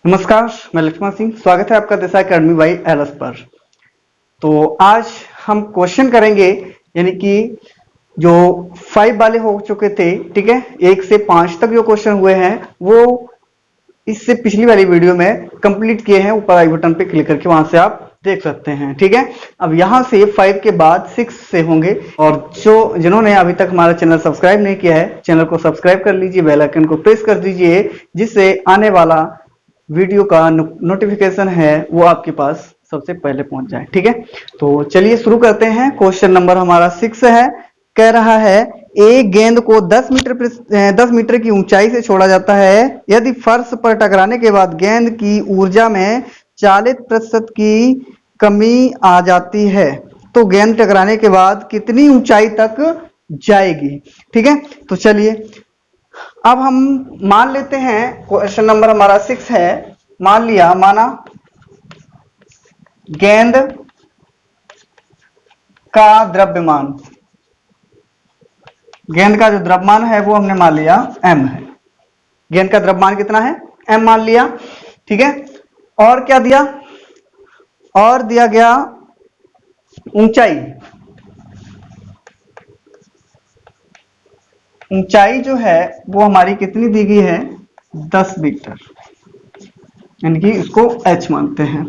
नमस्कार, मैं लक्ष्मण सिंह। स्वागत है आपका दिशा एकेडमी बाई एलएस पर। तो आज हम क्वेश्चन करेंगे, यानी कि जो 5 वाले हो चुके थे, ठीक है, 1 से 5 तक जो क्वेश्चन हुए हैं वो इससे पिछली वाली वीडियो में कंप्लीट किए हैं। ऊपर आई बटन पे क्लिक करके वहां से आप देख सकते हैं, ठीक है। अब यहां से 5 के बाद 6 से होंगे, और जिन्होंने अभी तक हमारा चैनल सब्सक्राइब नहीं किया है, चैनल को सब्सक्राइब कर लीजिए, बेल आइकन को प्रेस कर दीजिए, जिससे आने वाला वीडियो का नोटिफिकेशन है वो आपके पास सबसे पहले पहुंच जाए, ठीक है। तो चलिए शुरू करते हैं। क्वेश्चन नंबर हमारा 6 है। कह रहा है एक गेंद को 10 मीटर की ऊंचाई से छोड़ा जाता है। यदि फर्श पर टकराने के बाद गेंद की ऊर्जा में 40% की कमी आ जाती है, तो गेंद टकराने के बाद कितनी ऊंचाई तक जाएगी, ठीक है। तो चलिए अब हम मान लेते हैं, क्वेश्चन नंबर हमारा 6 है। माना गेंद का द्रव्यमान, गेंद का जो द्रव्यमान है वो हमने मान लिया m है। गेंद का द्रव्यमान कितना है? m मान लिया, ठीक है। और क्या दिया? और दिया गया ऊंचाई। ऊंचाई जो है वो हमारी कितनी दी गई है? 10 मीटर, यानी कि इसको h मानते हैं,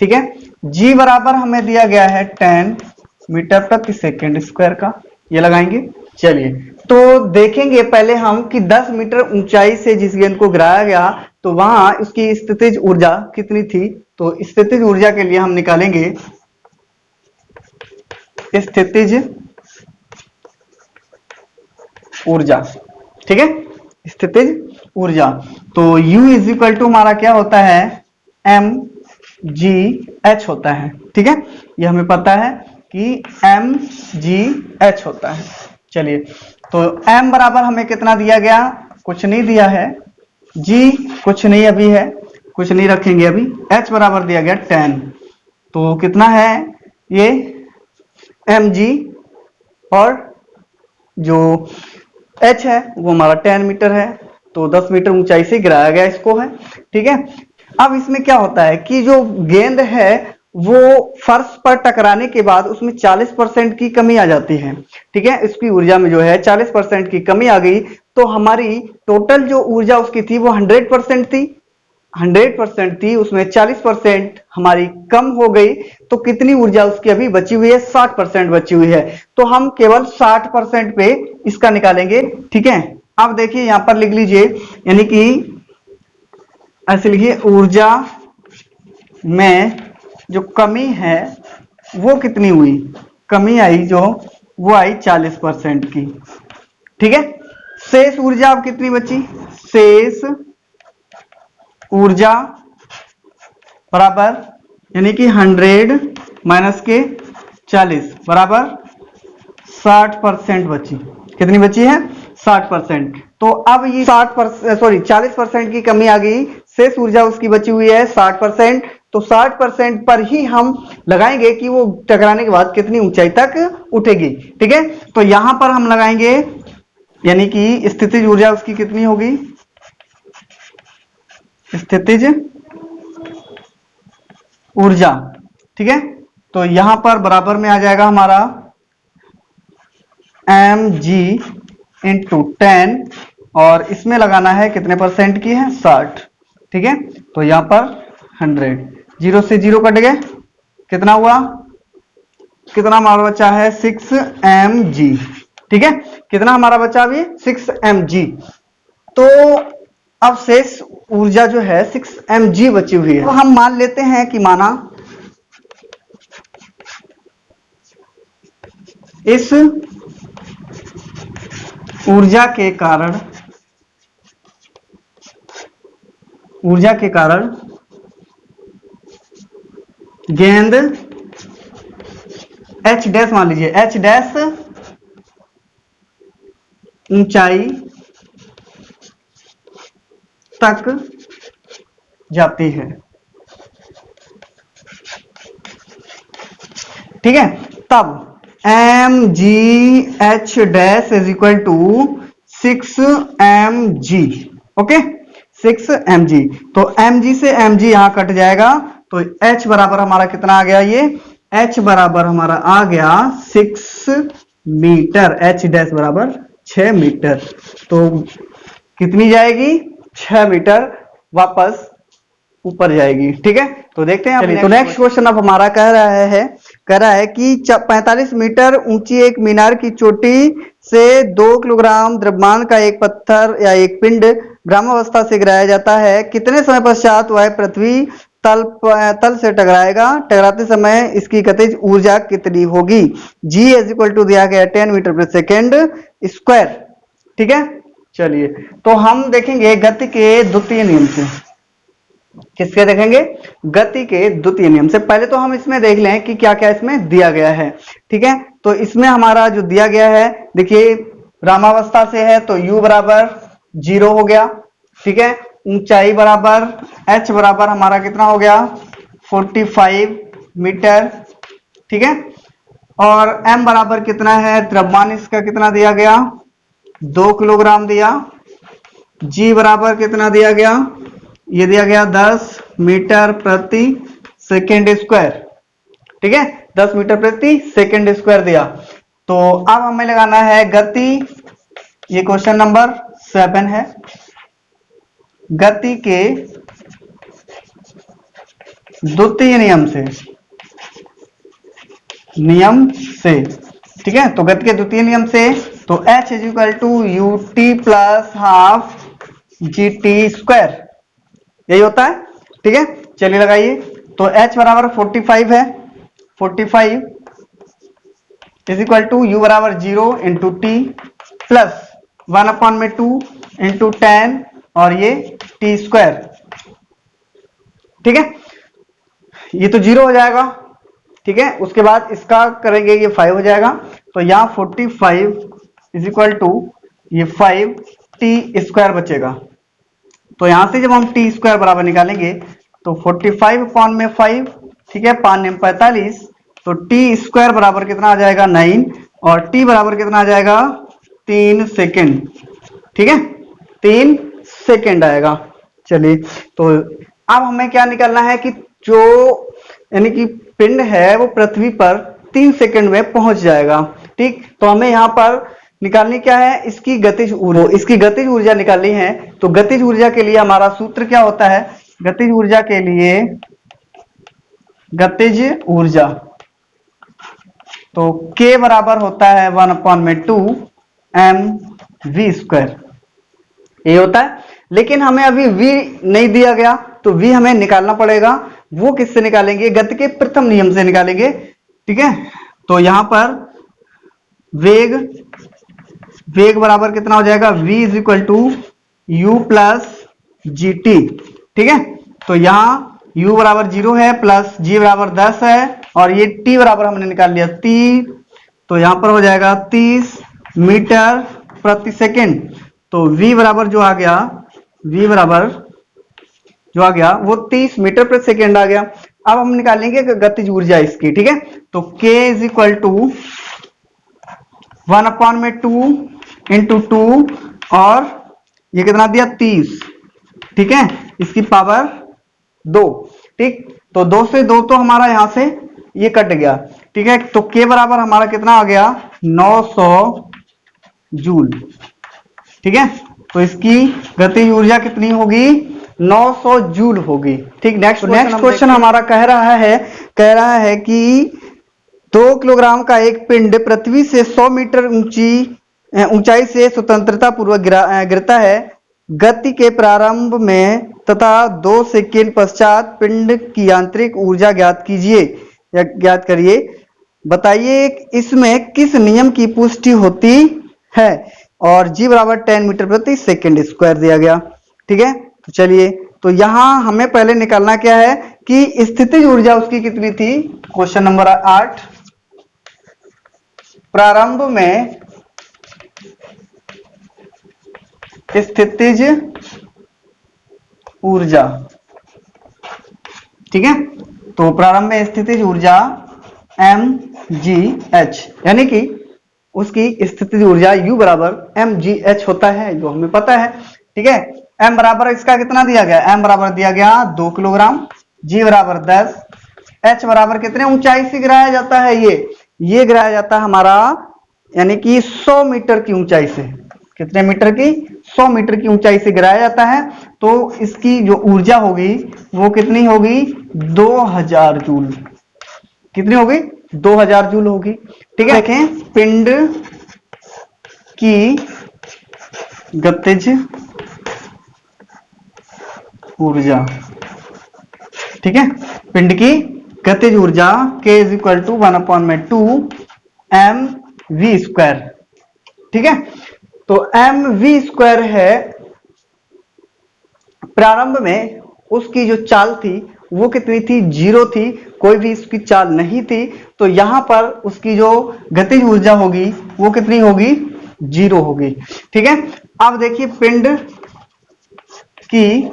ठीक है। g बराबर हमें दिया गया है 10 मीटर प्रति सेकेंड स्क्वायर का, ये लगाएंगे। चलिए तो देखेंगे पहले हम कि 10 मीटर ऊंचाई से जिस गेंद को गिराया गया तो वहां उसकी स्थितिज ऊर्जा कितनी थी। तो स्थितिज ऊर्जा के लिए हम निकालेंगे स्थितिज ऊर्जा, ठीक है, स्थितिज ऊर्जा। तो U इज इक्वल टू हमारा क्या होता है? mgh होता है, ठीक है। ये हमें पता है कि mgh होता है। चलिए तो m बराबर हमें कितना दिया गया? कुछ नहीं दिया है। g कुछ नहीं अभी है, कुछ नहीं रखेंगे अभी। h बराबर दिया गया 10, तो कितना है ये? mg, और जो h है वो हमारा 10 मीटर है, तो 10 मीटर ऊंचाई से गिराया गया इसको है, ठीक है। अब इसमें क्या होता है कि जो गेंद है वो फर्श पर टकराने के बाद उसमें 40% की कमी आ जाती है, ठीक है। इसकी ऊर्जा में जो है 40% की कमी आ गई, तो हमारी टोटल जो ऊर्जा उसकी थी वो 100% थी। 100% थी, उसमें 40% हमारी कम हो गई, तो कितनी ऊर्जा उसकी अभी बची हुई है? 60% बची हुई है। तो हम केवल 60% पे इसका निकालेंगे, ठीक है। अब देखिए यहां पर लिख लीजिए, यानी कि ऐसे लिखिए, ऊर्जा में जो कमी है वो कितनी हुई? कमी आई जो वो आई 40% की, ठीक है। शेष ऊर्जा अब कितनी बची? शेष ऊर्जा बराबर, यानी कि 100 माइनस के 40 बराबर 60% बची। कितनी बची है? 60%। तो अब ये 40% की कमी आ गई, शेष ऊर्जा उसकी बची हुई है 60%। तो 60% पर ही हम लगाएंगे कि वो टकराने के बाद कितनी ऊंचाई तक उठेगी, ठीक है। तो यहां पर हम लगाएंगे, यानी कि स्थितिज ऊर्जा उसकी कितनी होगी? स्थितिज ऊर्जा, ठीक है। तो यहां पर बराबर में आ जाएगा हमारा mg इंटू 10, और इसमें लगाना है कितने परसेंट की है? 60, ठीक है। तो यहां पर 100, 0 से 0 कट गए, कितना हुआ? कितना हमारा बचा है? 6 mg, ठीक है। कितना हमारा बचा अभी? 6 mg। तो अब शेष ऊर्जा जो है 6 mg बची हुई है। तो हम मान लेते हैं कि माना इस ऊर्जा के कारण गेंद h डैश, मान लीजिए h डैश ऊंचाई तक जाती है, ठीक है। तब mgh dash is equal to 6 mg, okay. 6 mg। तो mg से mg यहाँ कट जाएगा, तो h बराबर हमारा कितना आ गया, ये h बराबर हमारा आ गया 6 मीटर, h डैश बराबर 6 मीटर। तो कितनी जाएगी, 6 मीटर वापस ऊपर जाएगी। ठीक है, तो देखते हैं। तो नेक्स्ट क्वेश्चन अब हमारा कह रहा है कि 45 मीटर ऊंची एक मीनार की चोटी से 2 किलोग्राम द्रव्यमान का एक पत्थर या एक पिंड ग्रामावस्था से गिराया जाता है। कितने समय पश्चात वह पृथ्वी तल से टकराते समय इसकी गतिज ऊर्जा कितनी होगी। G इज इक्वल टू दिया गया 10 मीटर प्रति सेकेंड स्क्वायर। ठीक है, चलिए तो हम देखेंगे गति के द्वितीय नियम से। किसके देखेंगे, गति के द्वितीय नियम से। पहले तो हम इसमें देख लें कि क्या क्या इसमें दिया गया है। ठीक है, तो इसमें हमारा जो दिया गया है, देखिए ग्रामावस्था से है तो u बराबर 0 हो गया। ठीक है, ऊंचाई बराबर h बराबर हमारा कितना हो गया 45 मीटर। ठीक है, और m बराबर कितना है, द्रव्यमान इसका कितना दिया गया 2 किलोग्राम दिया। g बराबर कितना दिया गया, ये दिया गया 10 मीटर प्रति सेकेंड स्क्वायर। ठीक है, 10 मीटर प्रति सेकेंड स्क्वायर दिया। तो अब हमें लगाना है गति, ये क्वेश्चन नंबर 7 है। गति के द्वितीय नियम से, ठीक है, तो गति के द्वितीय नियम से तो h is equal to ut plus half gt square, यही होता है। ठीक है, चलिए लगाइए। तो h बराबर 45 है, 45 इज इक्वल टू u बराबर 0 इंटू टी प्लस 1/2 इंटू 10 और ये टी स्क्वायर। ठीक है, ये तो 0 हो जाएगा। ठीक है, उसके बाद इसका करेंगे, ये 5 हो जाएगा। तो यहाँ 45 इज इक्वल टू ये 5 टी स्क्वायर बचेगा। तो यहां से जब हम टी स्क्वायर बराबर निकालेंगे तो 45/5, ठीक है, 5 45, तो टी स्क्वायर बराबर कितना आ जाएगा 9 और टी बराबर कितना आ जाएगा 3 सेकेंड। ठीक है, 3 सेकेंड आएगा। चलिए, तो अब हमें क्या निकालना है कि जो यानी कि पिंड है वो पृथ्वी पर 3 सेकेंड में पहुंच जाएगा। ठीक, तो हमें यहाँ पर निकालनी क्या है, इसकी गतिज ऊर्जा। इसकी गतिज ऊर्जा निकालनी है। तो गतिज ऊर्जा के लिए हमारा सूत्र क्या होता है, गतिज ऊर्जा के लिए गतिज ऊर्जा तो k बराबर होता है 1/2 mv स्क्वायर, ये होता है। लेकिन हमें अभी v नहीं दिया गया तो v हमें निकालना पड़ेगा। वो किससे निकालेंगे, गति के प्रथम नियम से निकालेंगे। ठीक है, तो यहां पर वेग बराबर कितना हो जाएगा, v is equal to u plus G T. ठीक है, तो यहाँ u बराबर 0 है प्लस g बराबर 10 है और ये t बराबर हमने निकाल लिया 30, तो यहाँ पर हो जाएगा 30 मीटर प्रति सेकेंड। तो v बराबर जो आ गया, v बराबर जो आ गया वो 30 मीटर प्रति सेकेंड आ गया। अब हम निकालेंगे गतिज ऊर्जा इसकी। ठीक है, तो k is equal to 1/2 into 2 और ये कितना दिया 30। ठीक है, इसकी पावर 2। ठीक, तो 2 से 2 तो हमारा यहां से ये कट गया। ठीक है, तो k बराबर हमारा कितना आ गया 900 जूल। ठीक है, तो इसकी गतिज ऊर्जा कितनी होगी 900 जूल होगी। ठीक, नेक्स्ट क्वेश्चन हमारा कह रहा है कि 2 किलोग्राम का एक पिंड पृथ्वी से 100 मीटर ऊंचाई से स्वतंत्रता पूर्वक गिरता है। गति के प्रारंभ में तथा 2 सेकेंड पश्चात पिंड की यांत्रिक ऊर्जा ज्ञात करिए। बताइए इसमें किस नियम की पुष्टि होती है। और जी बराबर 10 मीटर प्रति सेकेंड स्क्वायर दिया गया। ठीक है, तो चलिए, तो यहां हमें पहले निकालना क्या है कि स्थितिज ऊर्जा उसकी कितनी थी। क्वेश्चन नंबर 8, प्रारंभ में स्थितिज ऊर्जा। ठीक है, तो प्रारंभ में स्थितिज ऊर्जा mgh, यानी कि उसकी स्थितिज ऊर्जा u बराबर mgh होता है, जो हमें पता है। ठीक है, एम बराबर इसका कितना दिया गया, एम बराबर दिया गया 2 किलोग्राम, जी बराबर 10, एच बराबर कितने ऊंचाई से गिराया जाता है, ये गिराया जाता है हमारा यानी कि 100 मीटर की ऊंचाई से। कितने मीटर की, 100 मीटर की ऊंचाई से गिराया जाता है। तो इसकी जो ऊर्जा होगी वो कितनी होगी, 2000 जूल। कितनी होगी, 2000 जूल होगी। ठीक है, देखें पिंड की गतिज ऊर्जा, ठीक है, पिंड की गतिज ऊर्जा K is equal to 1/2 mv²। ठीक है, तो mv² है, प्रारंभ में उसकी जो चाल थी वो कितनी थी, 0 थी, कोई भी इसकी चाल नहीं थी। तो यहां पर उसकी जो गतिज ऊर्जा होगी वो कितनी होगी, 0 होगी। ठीक है, अब देखिए पिंड की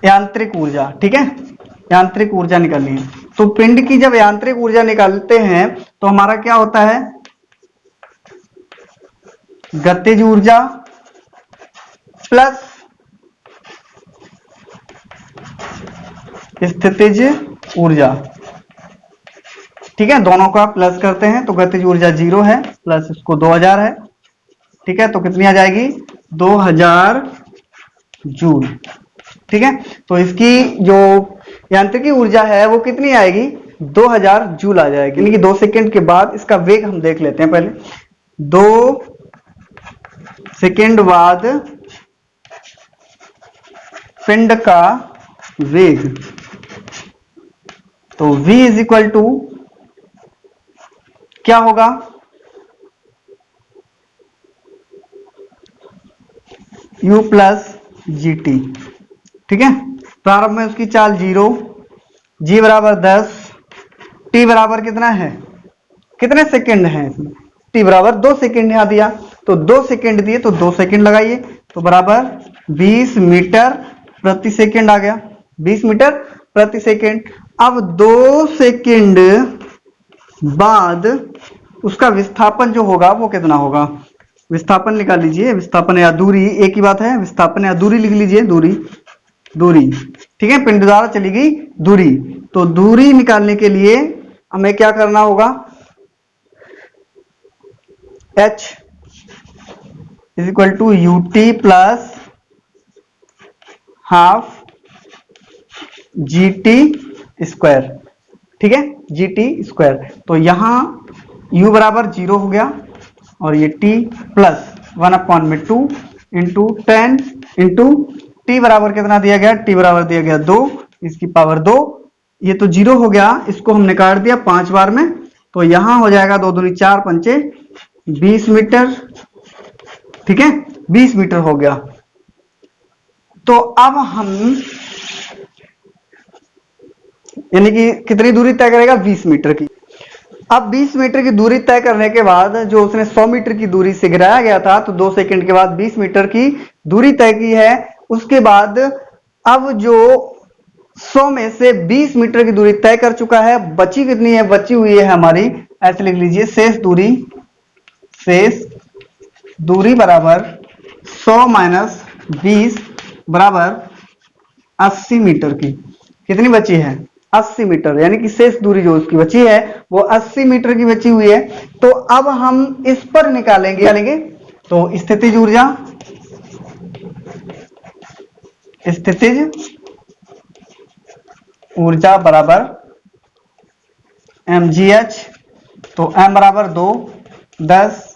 यांत्रिक ऊर्जा, ठीक है, यांत्रिक ऊर्जा निकालनी है। तो पिंड की जब यांत्रिक ऊर्जा निकालते हैं तो हमारा क्या होता है, गतिज ऊर्जा प्लस स्थितिज ऊर्जा। ठीक है, दोनों का प्लस करते हैं तो गतिज ऊर्जा 0 है, प्लस इसको 2000 है। ठीक है, तो कितनी आ जाएगी, 2000 जूल। ठीक है, तो इसकी जो यांत्रिकी ऊर्जा है वो कितनी आएगी, 2000 जूल आ जाएगी। यानी कि 2 सेकंड के बाद इसका वेग हम देख लेते हैं। पहले 2 सेकंड बाद पिंड का वेग, तो v इज इक्वल टू क्या होगा, u प्लस जी टी। ठीक है, प्रारंभ में उसकी चाल 0, g बराबर 10, t बराबर कितना है, कितने सेकंड है इसमें, t बराबर 2 सेकंड यहां दिया, तो 2 सेकंड दिए तो 2 सेकंड लगाइए, तो बराबर 20 मीटर प्रति सेकंड आ गया, 20 मीटर प्रति सेकंड। अब 2 सेकंड बाद उसका विस्थापन जो होगा वो कितना होगा, विस्थापन निकाल लीजिए, विस्थापन या दूरी एक ही बात है, विस्थापन या दूरी लिख लीजिए, दूरी। ठीक है, पिंड द्वारा चली गई दूरी, तो दूरी निकालने के लिए हमें क्या करना होगा, h is equal to U T plus half G T square. ठीक है, जी टी स्क्वायर, तो यहां u बराबर 0 हो गया और ये t plus 1/2 into 10 into t बराबर कितना दिया गया, t बराबर दिया गया 2, इसकी पावर 2, ये तो 0 हो गया, इसको हमने काट दिया 5 बार में, तो यहां हो जाएगा 2 दूनी 4 पंचे 20 मीटर। ठीक है, 20 मीटर हो गया। तो अब हम यानी कि कितनी दूरी तय करेगा, 20 मीटर की। अब 20 मीटर की दूरी तय करने के बाद जो उसने 100 मीटर की दूरी से गिराया गया था, तो 2 सेकंड के बाद 20 मीटर की दूरी तय की है। उसके बाद अब जो 100 में से 20 मीटर की दूरी तय कर चुका है, बची कितनी है, बची हुई है हमारी, ऐसे लिख लीजिए, शेष दूरी बराबर 100 माइनस 20 बराबर 80 मीटर की। कितनी बची है, 80 मीटर, यानी कि शेष दूरी जो उसकी बची है वो 80 मीटर की बची हुई है। तो अब हम इस पर निकालेंगे तो स्थितिज ऊर्जा बराबर mgh, तो m बराबर 2, 10,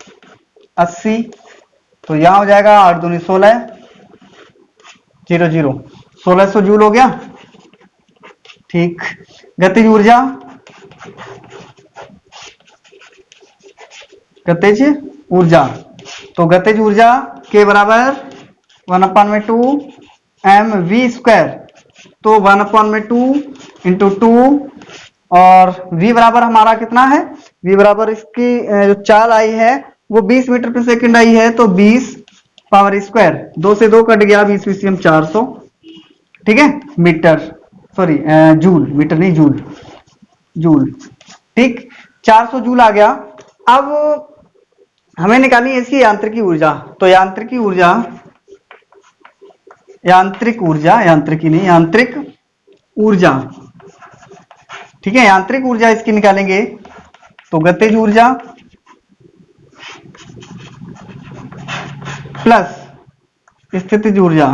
80, तो यहां हो जाएगा 8 दूनी 16, 0 1600 जूल हो गया। ठीक, गतिज ऊर्जा तो गतिज ऊर्जा के बराबर 1/2 mv², तो 1/2 इंटू 2, और v बराबर हमारा कितना है, v बराबर इसकी जो चाल आई है वो 20 मीटर प्रति सेकंड आई है, तो 20 पावर स्क्वायर, 2 से 2 कट गया, 20 बीसीएम 400। ठीक है, मीटर, सॉरी जूल, मीटर नहीं जूल। ठीक, 400 जूल आ गया। अब हमें निकालनी है इसकी यांत्रिकी ऊर्जा। तो यांत्रिकी ऊर्जा, यांत्रिक ऊर्जा, यांत्रिकी नहीं, यांत्रिक ऊर्जा, ठीक है, यांत्रिक ऊर्जा इसकी निकालेंगे तो गतिज ऊर्जा प्लस स्थितिज ऊर्जा,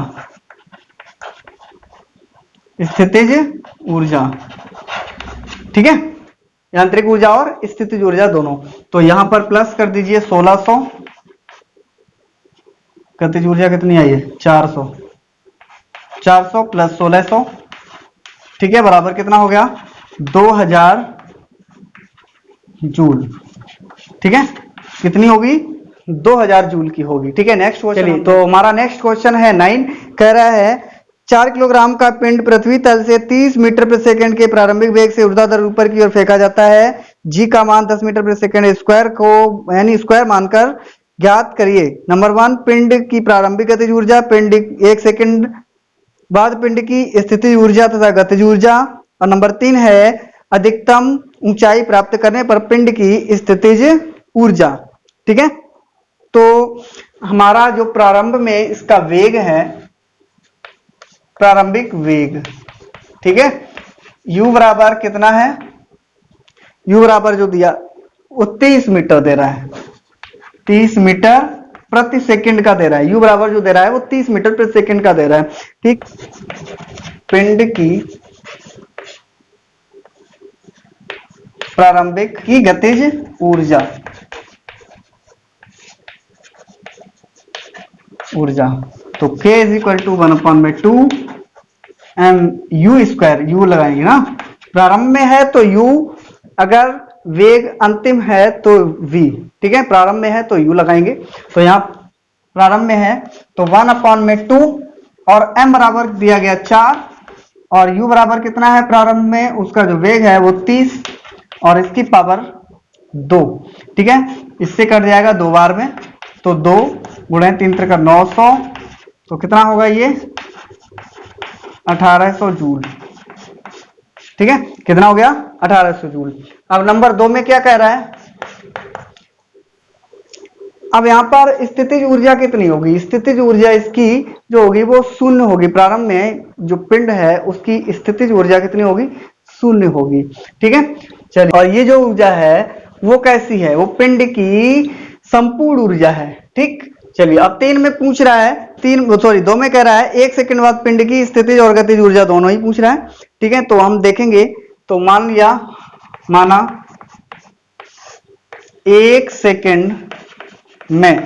स्थितिज ऊर्जा, ठीक है, यांत्रिक ऊर्जा और स्थितिज ऊर्जा दोनों। तो यहां पर प्लस कर दीजिए 1600, गतिज ऊर्जा कितनी आई है 400, 400 प्लस 1600, ठीक है, बराबर कितना हो गया 2000 जूल, ठीक है, कितनी होगी 2000 जूल की होगी, ठीक है। नेक्स्ट क्वेश्चन, चलिए तो हमारा नेक्स्ट क्वेश्चन है 9, कह रहा है 4 किलोग्राम का पिंड पृथ्वी तल से 30 मीटर प्रति सेकंड के प्रारंभिक वेग से ऊर्ध्वाधर ऊपर की ओर फेंका जाता है। जी का मान 10 मीटर प्रति सेकंड स्क्वायर को यानी स्क्वायर मानकर ज्ञात करिए। नंबर 1 पिंड की प्रारंभिक गतिज ऊर्जा, पिंड 1 सेकंड बाद पिंड की स्थितिज ऊर्जा तथा गतिज ऊर्जा, और नंबर 3 है अधिकतम ऊंचाई प्राप्त करने पर पिंड की स्थितिज ऊर्जा, ठीक है। तो हमारा जो प्रारंभ में इसका वेग है, प्रारंभिक वेग, ठीक है, u बराबर कितना है, u बराबर जो दिया वो 30 मीटर दे रहा है, 30 मीटर प्रति सेकंड का दे रहा है, u बराबर जो दे रहा है वो 30 मीटर प्रति सेकंड का दे रहा है, ठीक। पिंड की प्रारंभिक की गतिज ऊर्जा, तो k is equal to 1/2 m u square, u लगाएंगे ना, प्रारंभ में है तो u, अगर वेग अंतिम है तो v, ठीक है, प्रारंभ में है तो u लगाएंगे। तो यहाँ प्रारंभ में है तो 1/2 और m बराबर दिया गया 4 और u बराबर कितना है प्रारंभ में, उसका जो वेग है वो 30 और इसकी पावर 2, ठीक है, इससे कट जाएगा 2 बार में, तो 2 गुणे 3 का 900, तो कितना होगा ये 1800 जूल, ठीक है, कितना हो गया 1800 जूल। अब नंबर 2 में क्या कह रहा है, अब यहां पर स्थितिज ऊर्जा कितनी होगी, स्थितिज ऊर्जा इसकी जो होगी वो शून्य होगी, प्रारंभ में जो पिंड है उसकी स्थितिज ऊर्जा कितनी होगी, शून्य होगी, ठीक है। चलिए, और ये जो ऊर्जा है वो कैसी है, वो पिंड की संपूर्ण ऊर्जा है, ठीक। चलिए अब 3 में पूछ रहा है, 2 में कह रहा है 1 सेकंड बाद पिंड की स्थितिज और गतिज ऊर्जा दोनों ही पूछ रहा है, ठीक है। तो हम देखेंगे, तो माना 1 सेकंड में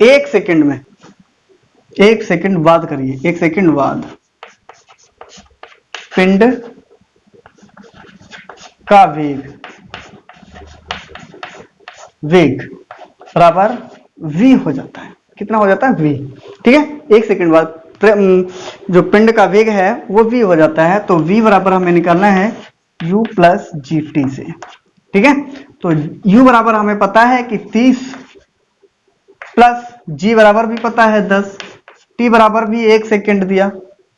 1 सेकंड बाद करिए, 1 सेकंड बाद पिंड का वेग बराबर v हो जाता है, कितना हो जाता है v, ठीक है। 1 सेकंड बाद जो पिंड का वेग है वो v हो जाता है, तो v बराबर हमें निकालना है u प्लस gt से, ठीक है। तो u बराबर हमें पता है कि 30 प्लस g बराबर भी पता है 10, t बराबर भी 1 सेकंड दिया,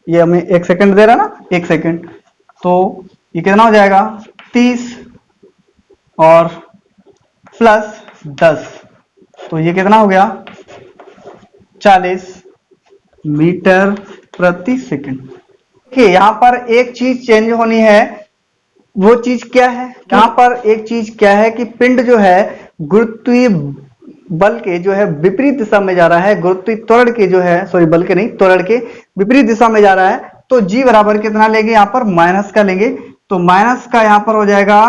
ये हमें 1 सेकंड दे रहा है ना, 1 सेकंड, तो ये कितना हो जाएगा 30 और प्लस 10, तो ये कितना हो गया 40 मीटर प्रति सेकंड। देखिए यहाँ पर एक चीज चेंज होनी है, वो चीज क्या है, यहाँ पर एक चीज क्या है कि पिंड जो है गुरुत्वीय बल के जो है विपरीत दिशा में जा रहा है, गुरुत्वीय त्वरण के जो है, सॉरी बल के नहीं, त्वरण के विपरीत दिशा में जा रहा है, तो g बराबर कितना लेंगे, यहाँ पर माइनस का लेंगे, तो माइनस का यहाँ पर हो जाएगा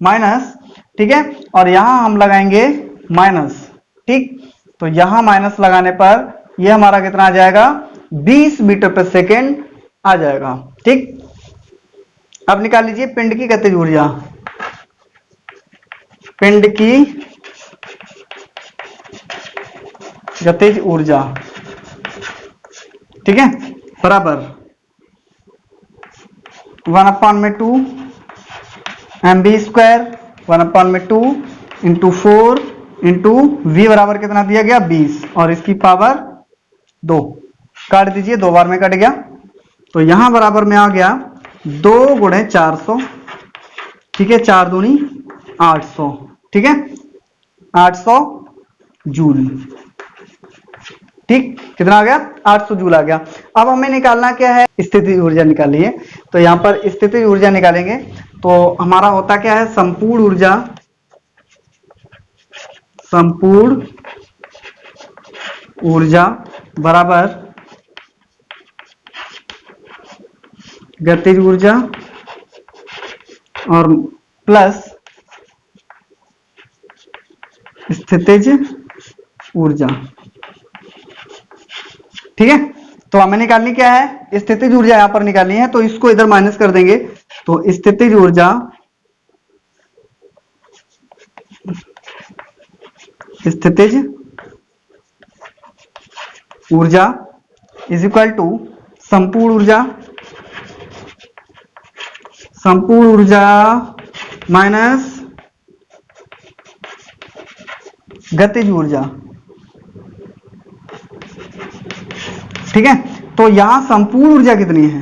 माइनस, ठीक है, और यहां हम लगाएंगे माइनस, ठीक। तो यहां माइनस लगाने पर यह हमारा कितना आ जाएगा 20 मीटर प्रति सेकंड आ जाएगा, ठीक। अब निकाल लीजिए पिंड की गतिज ऊर्जा, पिंड की गतिज ऊर्जा, ठीक है, बराबर 1/2 mv square, 1/2 into 4 into v बराबर कितना दिया गया 20 और इसकी पावर 2, काट दीजिए, 2 बार में कट गया, तो यहां बराबर में आ गया 2 गुणे 400, ठीक है, 4 दूनी 800, ठीक है, 800 जूल। ठीक, कितना आ गया, 800 जूल आ गया। अब हमें निकालना क्या है, स्थितिज ऊर्जा निकालनी है। तो यहां पर स्थितिज ऊर्जा निकालेंगे तो हमारा होता क्या है, संपूर्ण ऊर्जा, संपूर्ण ऊर्जा बराबर गतिज ऊर्जा और प्लस स्थितिज ऊर्जा। ठीक है, तो हमें निकालनी क्या है, स्थितिज ऊर्जा यहां पर निकालनी है, तो इसको इधर माइनस कर देंगे। तो स्थितिज ऊर्जा, स्थितिज ऊर्जा इज इक्वल टू संपूर्ण ऊर्जा, संपूर्ण ऊर्जा माइनस गतिज ऊर्जा। ठीक है, तो यहां संपूर्ण ऊर्जा कितनी है,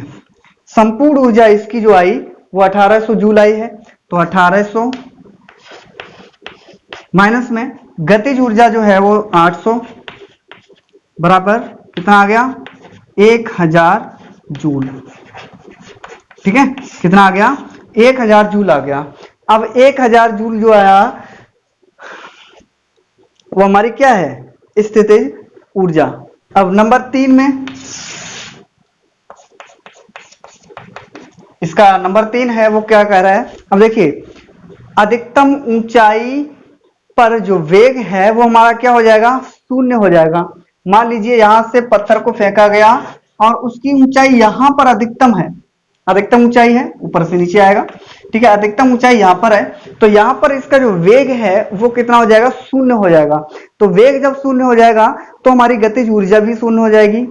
संपूर्ण ऊर्जा इसकी जो आई वो 1800 जूल आई है। तो 1800 माइनस में गतिज ऊर्जा जो है वो 800 बराबर कितना आ गया, 1000 जूल। ठीक है, कितना आ गया, 1000 जूल आ गया। अब 1000 जूल जो आया वो हमारी क्या है, स्थितिज ऊर्जा। अब नंबर 3 में, इसका नंबर 3 है वो क्या कह रहा है, अब देखिए अधिकतम ऊंचाई पर जो वेग है वो हमारा क्या हो जाएगा, शून्य हो जाएगा। मान लीजिए यहां से पत्थर को फेंका गया और उसकी ऊंचाई यहां पर अधिकतम है, अधिकतम ऊंचाई है, ऊपर से नीचे आएगा। ठीक है, अधिकतम ऊंचाई यहां पर है, तो यहां पर इसका जो वेग है वो कितना हो जाएगा, शून्य हो जाएगा। तो वेग जब शून्य हो जाएगा तो हमारी गतिज ऊर्जा भी शून्य हो जाएगी।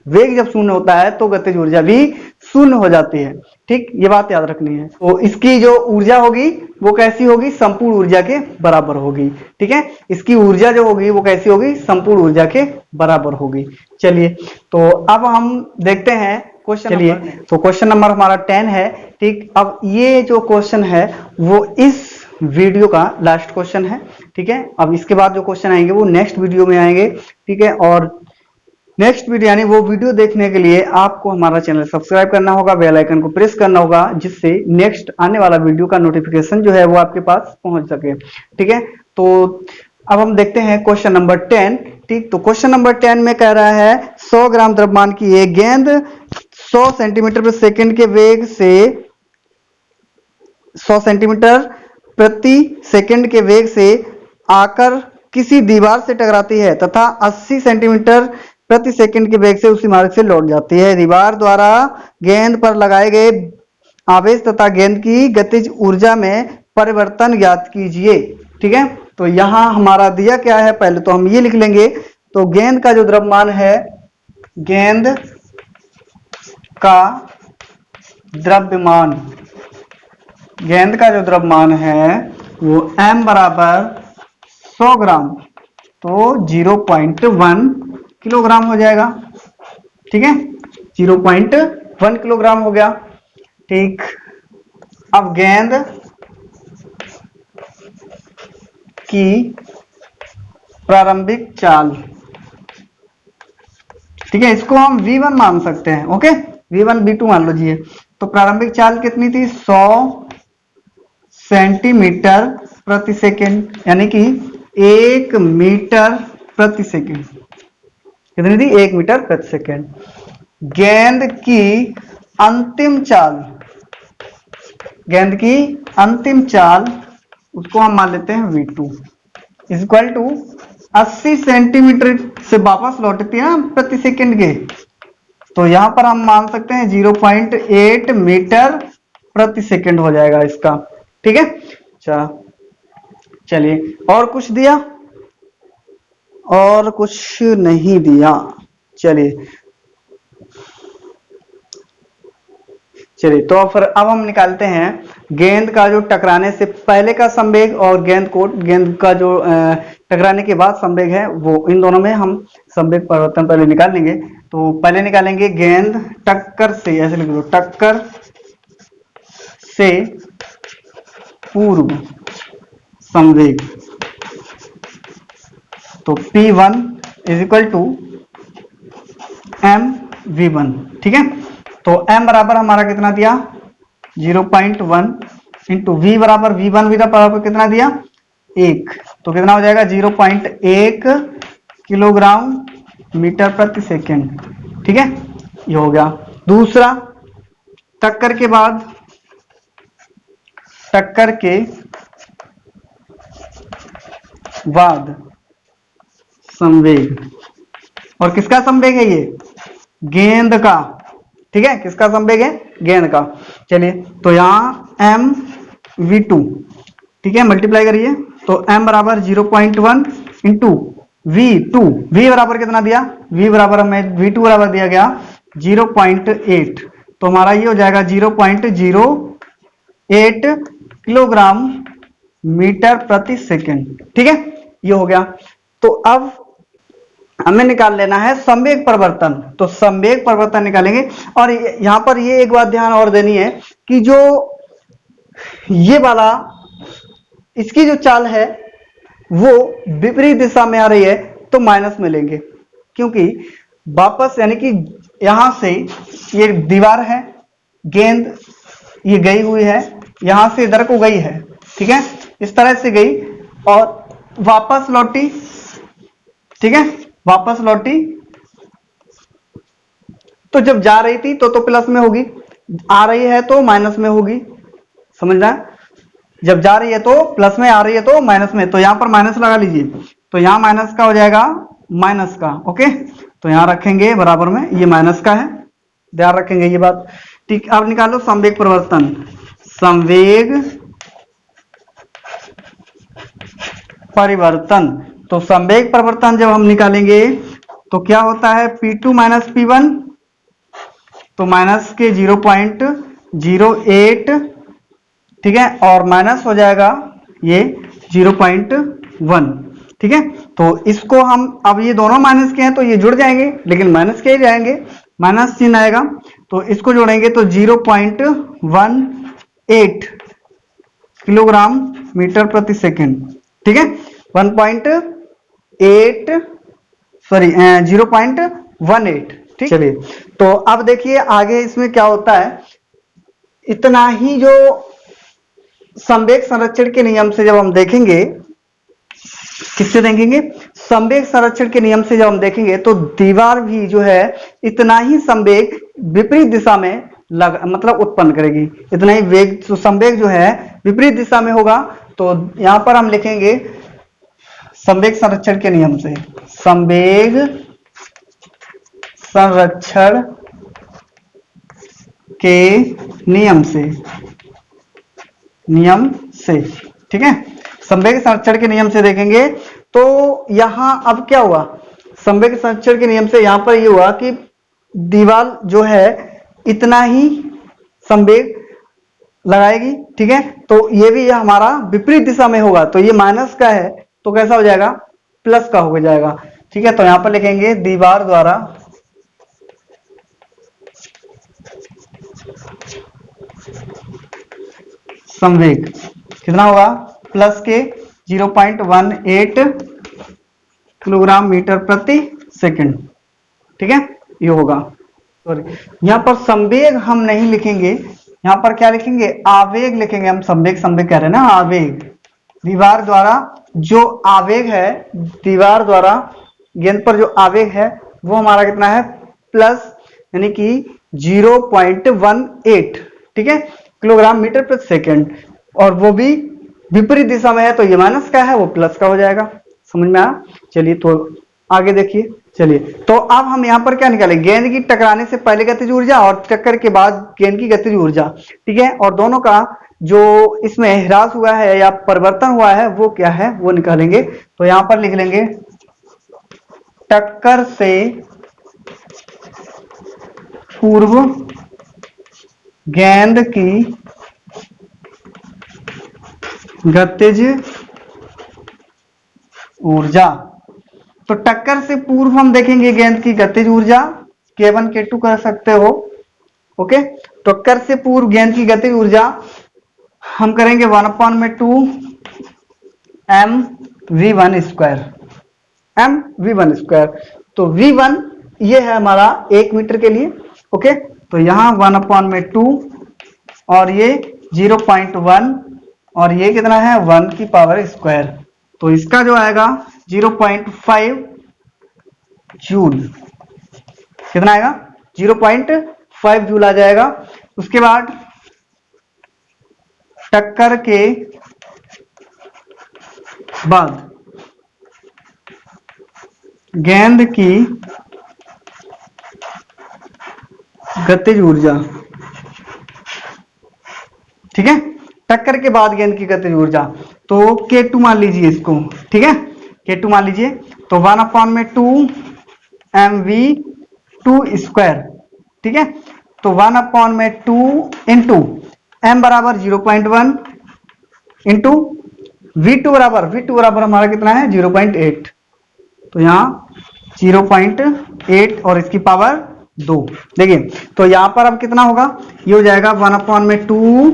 वेग जब शून्य होता है तो गतिज ऊर्जा भी शून्य हो जाती है। ठीक, ये बात याद रखनी है। तो इसकी जो ऊर्जा होगी वो कैसी होगी, संपूर्ण ऊर्जा के बराबर होगी। ठीक है, इसकी ऊर्जा जो होगी वो कैसी होगी, संपूर्ण ऊर्जा के बराबर होगी। चलिए, तो अब हम देखते हैं क्वेश्चन। चलिए, तो क्वेश्चन नंबर हमारा 10 है। ठीक, अब ये जो क्वेश्चन है वो इस वीडियो का लास्ट क्वेश्चन है। ठीक है, अब इसके बाद जो क्वेश्चन आएंगे वो नेक्स्ट वीडियो में आएंगे। ठीक है, और नेक्स्ट वीडियो यानी वो वीडियो देखने के लिए आपको हमारा चैनल सब्सक्राइब करना होगा, बेल आइकन को प्रेस करना होगा, जिससे नेक्स्ट आने वाला वीडियो का नोटिफिकेशन जो है वो आपके पास पहुंच सके। ठीक है, तो अब हम देखते हैं क्वेश्चन नंबर 10। ठीक, तो क्वेश्चन नंबर 10 में कह रहा है 100 ग्राम द्रव्यमान की एक गेंद 100 सेंटीमीटर प्रति सेकंड के वेग से 100 सेंटीमीटर प्रति सेकंड के वेग से आकर किसी दीवार से टकराती है तथा 80 सेंटीमीटर प्रति सेकंड के वेग से उसी मार्ग से लौट जाती है। दीवार द्वारा गेंद पर लगाए गए आवेश तथा गेंद की गतिज ऊर्जा में परिवर्तन ज्ञात कीजिए। ठीक है, तो यहां हमारा दिया क्या है, पहले तो हम ये लिख लेंगे। तो गेंद का जो द्रव्यमान है, गेंद का द्रव्यमान, गेंद का जो द्रव्यमान है वो m बराबर 100 ग्राम, तो 0.1 किलोग्राम हो जाएगा। ठीक है, 0.1 किलोग्राम हो गया। ठीक, अब गेंद की प्रारंभिक चाल, ठीक है, इसको हम v1 मान सकते हैं। ओके, v1 v2 मान लीजिए। तो प्रारंभिक चाल कितनी थी, 100 सेंटीमीटर प्रति सेकंड, यानी कि 1 मीटर प्रति सेकंड। कितनी थी, 1 मीटर प्रति सेकंड। गेंद की अंतिम चाल, गेंद की अंतिम चाल उसको हम मान लेते हैं v2 is equal to 80 centimetre से वापस लौटती है ना प्रति सेकंड के, तो यहां पर हम मान सकते हैं 0.8 मीटर प्रति सेकंड हो जाएगा इसका। ठीक है, अच्छा चलिए, और कुछ दिया, और कुछ नहीं दिया। चलिए चलिए, तो फिर अब हम निकालते हैं गेंद का जो टकराने से पहले का संवेग और गेंद का जो टकराने के बाद संवेग है, वो इन दोनों में हम संवेग परिवर्तन पहले निकाल लेंगे। तो पहले निकालेंगे गेंद टक्कर से, ऐसे लिख लो, टक्कर से पूर्व संवेग। तो P1 is equal to mv1, ठीक है। तो m बराबर हमारा कितना दिया 0.1 इंटू v बराबर v1 भी बराबर कितना दिया 1, तो कितना हो जाएगा 0.1 किलोग्राम मीटर प्रति सेकेंड, ठीक है। ये हो गया। दूसरा, टक्कर के बाद संवेग, और किसका संवेग है ये गेंद का, ठीक है। किसका संवेग है गेंद का। चलिए तो यहाँ mv2, ठीक है, मल्टीप्लाई करिए तो m बराबर 0.1 इंटू v2, v बराबर कितना दिया v बराबर हमें v2 बराबर दिया गया 0.8, तो हमारा ये हो जाएगा 0.08 किलोग्राम मीटर प्रति सेकेंड, ठीक है। ये हो गया। तो अब हमें निकाल लेना है संवेग परिवर्तन, तो संवेग परिवर्तन निकालेंगे। और यहां पर ये एक बात ध्यान और देनी है कि जो ये वाला इसकी जो चाल है वो विपरीत दिशा में आ रही है तो माइनस में लेंगे, क्योंकि वापस यानी कि यहां से ये दीवार है, गेंद ये गई हुई है, यहां से इधर को गई है, ठीक है, इस तरह से गई और वापस लौटी, ठीक है, वापस लौटी। तो जब जा रही थी तो प्लस में होगी, आ रही है तो माइनस में होगी, समझ रहा है। जब जा रही है तो प्लस में, आ रही है तो माइनस में, तो यहां पर माइनस लगा लीजिए, तो यहां माइनस का हो जाएगा माइनस का, ओके। तो यहां रखेंगे बराबर में, ये माइनस का है, ध्यान रखेंगे ये बात, ठीक। अब निकालो संवेग परिवर्तन, संवेग परिवर्तन। तो संवेग परिवर्तन जब हम निकालेंगे तो क्या होता है P2 माइनस P1, तो माइनस के 0.08, ठीक है, और माइनस हो जाएगा ये 0.1, ठीक है। तो इसको हम, अब ये दोनों माइनस के हैं तो ये जुड़ जाएंगे, लेकिन माइनस के ही जाएंगे, माइनस चिन्ह आएगा, तो इसको जोड़ेंगे तो 0.18 किलोग्राम मीटर प्रति सेकेंड, ठीक है, 0.18, ठीक। चलिए तो अब देखिए आगे इसमें क्या होता है। इतना ही जो संवेग संरक्षण के नियम से जब हम देखेंगे, किससे देखेंगे संवेग संरक्षण के नियम से जब हम देखेंगे तो दीवार भी जो है इतना ही संवेग विपरीत दिशा में मतलब उत्पन्न करेगी, इतना ही वेग, तो संवेग जो है विपरीत दिशा में होगा। तो यहां पर हम लिखेंगे संवेग संरक्षण के नियम से, संवेग संरक्षण के नियम से, ठीक है। संवेग संरक्षण के नियम से देखेंगे तो यहां अब क्या हुआ, संवेग संरक्षण के नियम से यहां पर ये हुआ कि दीवार जो है इतना ही संवेग लगाएगी, ठीक है। तो ये भी हमारा विपरीत दिशा में होगा, तो ये माइनस का है तो कैसा हो जाएगा प्लस का हो जाएगा, ठीक है। तो यहां पर लिखेंगे दीवार द्वारा संवेग कितना होगा प्लस के 0.18 किलोग्राम मीटर प्रति सेकंड, ठीक है, ये होगा। सॉरी, यहां पर संवेग हम नहीं लिखेंगे, यहां पर क्या लिखेंगे आवेग लिखेंगे हम, संवेग कह रहे हैं ना, आवेग। दीवार द्वारा जो आवेग है, दीवार द्वारा गेंद पर जो आवेग है वो हमारा कितना है प्लस, यानी कि 0.18, ठीक है, किलोग्राम मीटर प्रति सेकंड, और वो भी विपरीत दिशा में है तो ये माइनस का है, वो प्लस का हो जाएगा, समझ में आया। चलिए तो आगे देखिए, चलिए तो अब हम यहाँ पर क्या निकालें, गेंद की टकराने से पहले गतिज ऊर्जा और टक्कर के बाद गेंद की गतिज ऊर्जा, ठीक है, और दोनों का जो इसमें ह्रास हुआ है या परिवर्तन हुआ है वो क्या है वो निकालेंगे। तो यहां पर लिख लेंगे टक्कर से पूर्व गेंद की गतिज ऊर्जा। तो टक्कर से पूर्व हम देखेंगे गेंद की गतिज ऊर्जा, K1 K2 कर सकते हो, ओके। टक्कर से पूर्व गेंद की गतिज ऊर्जा हम करेंगे 1/2 M V one square, M V one square. तो वी वन ये है हमारा 1 मीटर के लिए। ओके, तो यहाँ 1/2 और ये 0.1 और ये कितना है 1 की पावर स्क्वायर। तो इसका जो आएगा 0.5 जूल, कितना आएगा 0.5 जूल आ जाएगा। उसके बाद टक्कर के बाद गेंद की गतिज ऊर्जा, ठीक है, टक्कर के बाद गेंद की गतिज ऊर्जा, तो K2 मान लीजिए इसको, ठीक है, K2 मान लीजिए। तो 1/2 mv2 स्क्वायर, ठीक है। तो 1/2 इंटू m बराबर 0.1 इंटू V2 बराबर हमारा कितना है 0.8। तो यहाँ 0.8 और इसकी पावर 2। देखिए तो यहाँ पर अब कितना होगा, ये हो जाएगा 1/2,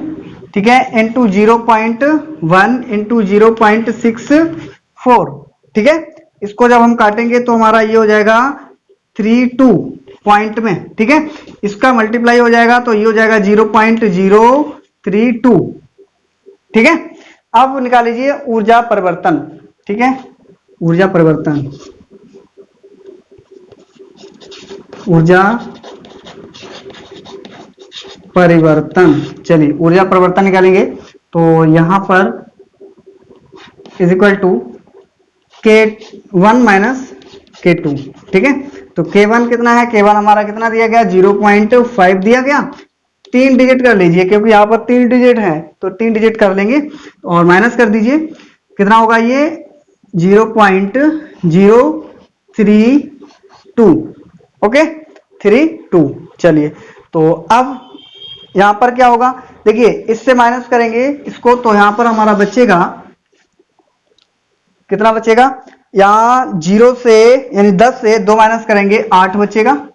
ठीक है, इंटू 0.1 इंटू 0.64, ठीक है। इसको जब हम काटेंगे तो हमारा ये हो जाएगा 32 पॉइंट में, ठीक है। इसका मल्टीप्लाई हो जाएगा तो ये हो जाएगा 0.032, ठीक है। अब निकाल लीजिए ऊर्जा परिवर्तन, ठीक है, ऊर्जा परिवर्तन, ऊर्जा परिवर्तन। चलिए ऊर्जा परिवर्तन निकालेंगे तो यहां पर is equal to K1 minus K2, ठीक है। तो K1 कितना है, K1 हमारा कितना दिया गया 0.5 दिया गया। 3 डिजिट कर लीजिए क्योंकि यहाँ पर 3 डिजिट है तो 3 डिजिट कर लेंगे और माइनस कर दीजिए, कितना होगा ये 0.032, ओके 32। चलिए तो अब यहां पर क्या होगा, देखिए इससे माइनस करेंगे इसको तो यहां पर हमारा बचेगा, कितना बचेगा, यहां 0 से यानी 10 से 2 माइनस करेंगे 8 बचेगा।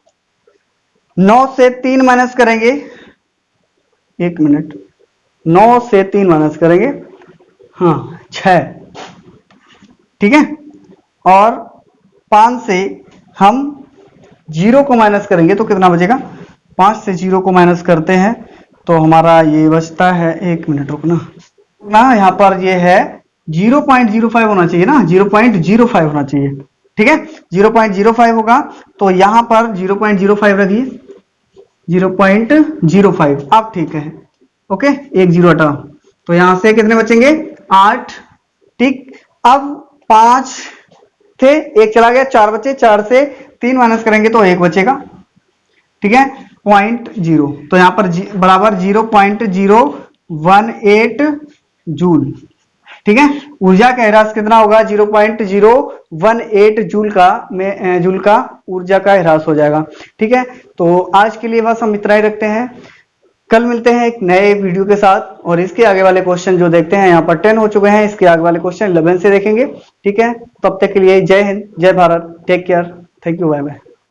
9 से 3 माइनस करेंगे, 1 मिनट, 9 से 3 माइनस करेंगे, हाँ 6, ठीक है। और 5 से हम 0 को माइनस करेंगे तो कितना बचेगा, 5 से 0 को माइनस करते हैं तो हमारा ये बचता है, 1 मिनट रुकना ना, यहाँ पर ये है 0.05 होना चाहिए ना, 0.05 होना चाहिए, ठीक है। 0.05 होगा तो यहाँ पर 0.05 रखिए, 0.05, अब ठीक है, ओके 1 0 हटा, तो यहां से कितने बचेंगे 8, ठीक। अब 5 थे, 1 चला गया, 4 बचे, 4 से 3 माइनस करेंगे तो 1 बचेगा, ठीक है, 0.0। तो यहां पर बराबर 0.018 जूल, ठीक है। ऊर्जा का ह्रास कितना होगा 0.018 जूल का ऊर्जा का ह्रास हो जाएगा, ठीक है। तो आज के लिए बस हम इतना ही रखते हैं, कल मिलते हैं एक नए वीडियो के साथ और इसके आगे वाले क्वेश्चन जो देखते हैं, यहाँ पर 10 हो चुके हैं, इसके आगे वाले क्वेश्चन 11 से देखेंगे, ठीक है। तब तक के लिए जय हिंद, जय Bharat, take care, thank you, bye bye.